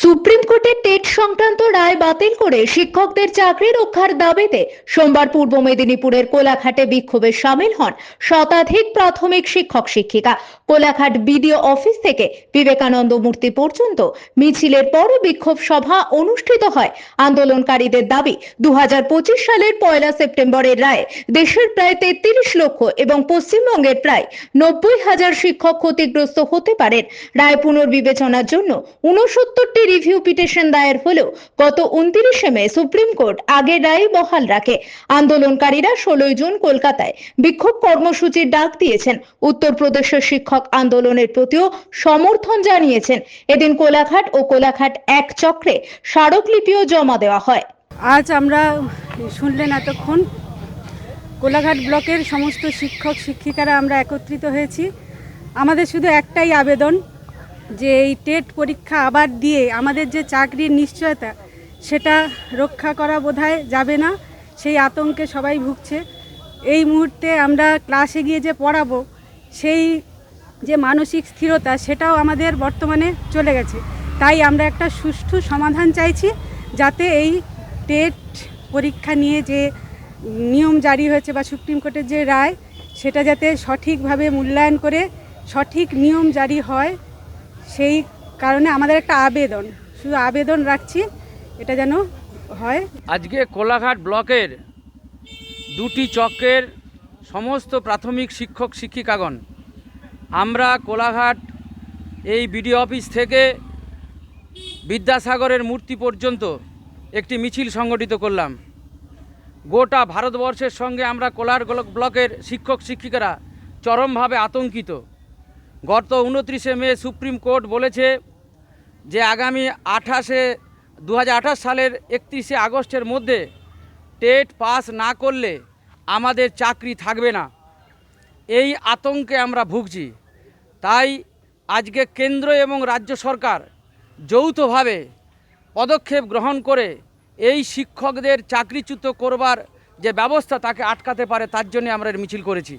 Supreme কোর্টের TET সংক্রান্ত রায় বাতিল করে শিক্ষকদের চাকরি রক্ষার দাবিতে সোমবার পূর্ব মেদিনীপুরের কোলাঘাটে বিক্ষোভে সামিল হন শতাধিক প্রাথমিক শিক্ষক শিক্ষিকা। কোলাঘাট বিডিও অফিস থেকে বিবেকানন্দ মূর্তি পর্যন্ত মিছিলের পর বিক্ষোভ সভা অনুষ্ঠিত হয়। আন্দোলনকারীদের দাবি 2025 সালের 1 সেপ্টেম্বরের রায়ে দেশের প্রায় 33 লক্ষ এবং পশ্চিমবঙ্গের প্রায় 90,000 শিক্ষক ক্ষতিগ্রস্ত হতে পারেন। রায় পুনর্বিবেচনার জন্য 69টি রিভিউ পিটিশন দায়ের হলেও গত 29 মে সুপ্রিম কোর্ট আগের রায় বহাল রাখে। আন্দোলনকারীরা 16 জুন কলকাতায় বিক্ষোভ কর্মসূচির ডাক দিয়েছেন। উত্তরপ্রদেশের শিক্ষক আন্দোলনের প্রতিও সমর্থন জানিয়েছেন। এদিন কোলাঘাট ও কোলাঘাট এক চক্রে স্মারকলিপিও জমা দেওয়া হয়। আজ আমরা শুনলেন এতক্ষণ কোলাঘাট ব্লকের সমস্ত শিক্ষক শিক্ষিকারা আমরা একত্রিত হয়েছি। আমাদের শুধু একটাই আবেদন যে এই টেট পরীক্ষা আবার দিয়ে আমাদের যে চাকরির নিশ্চয়তা সেটা রক্ষা করা বোধহয় যাবে না, সেই আতঙ্কে সবাই ভুগছে। এই মুহূর্তে আমরা ক্লাসে গিয়ে যে পড়াবো সেই যে মানসিক স্থিরতা সেটাও আমাদের বর্তমানে চলে গেছে। তাই আমরা একটা সুষ্ঠু সমাধান চাইছি, যাতে এই টেট পরীক্ষা নিয়ে যে নিয়ম জারি হয়েছে বা সুপ্রিম কোর্টের যে রায় সেটা যাতে সঠিকভাবে মূল্যায়ন করে সঠিক নিয়ম জারি হয়। সেই কারণে আমাদের একটা আবেদন, শুধু আবেদন রাখছি এটা যেন হয়। আজকে কোলাঘাট ব্লকের দুটি চক্রের সমস্ত প্রাথমিক শিক্ষক শিক্ষিকাগণ আমরা কোলাঘাট এই বিডিও অফিস থেকে বিদ্যাসাগরের মূর্তি পর্যন্ত একটি মিছিল সংগঠিত করলাম। গোটা ভারতবর্ষের সঙ্গে আমরা কোলাঘাট ব্লকের শিক্ষক শিক্ষিকারা চরমভাবে আতঙ্কিত। গত 29 মে সুপ্রিম কোর্ট বলেছে যে আগামী 2028 সালের 31 আগস্টের মধ্যে টেট পাস না করলে আমাদের চাকরি থাকবে না। এই আতঙ্কে আমরা ভুগছি। তাই আজকে কেন্দ্র এবং রাজ্য সরকার যৌথভাবে পদক্ষেপ গ্রহণ করে এই শিক্ষকদের চাকরিচ্যুত করবার যে ব্যবস্থা তাকে আটকাতে পারে, তার জন্য আমরা মিছিল করেছি।